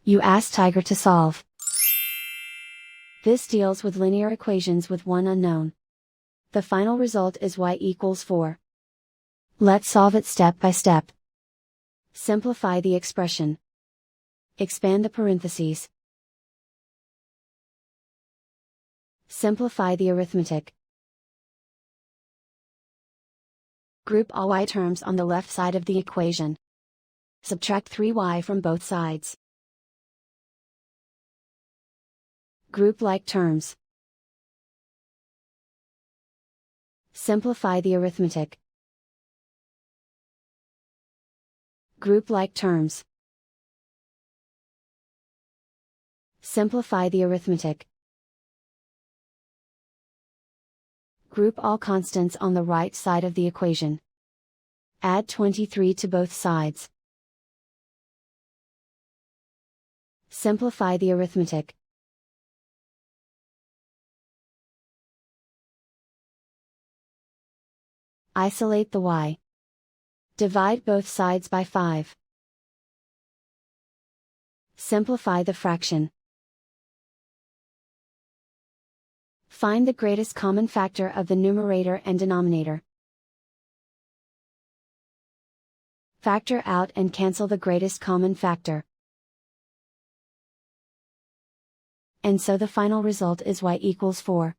You ask Tiger to solve. This deals with linear equations with one unknown. The final result is y equals 4. Let's solve it step by step. Simplify the expression. Expand the parentheses. Simplify the arithmetic. Group all y terms on the left side of the equation. Subtract 3y from both sides. Group like terms. Simplify the arithmetic. Group like terms. Simplify the arithmetic. Group all constants on the right side of the equation. Add 23 to both sides. Simplify the arithmetic. Isolate the y. Divide both sides by 5. Simplify the fraction. Find the greatest common factor of the numerator and denominator. Factor out and cancel the greatest common factor. And so the final result is y equals 4.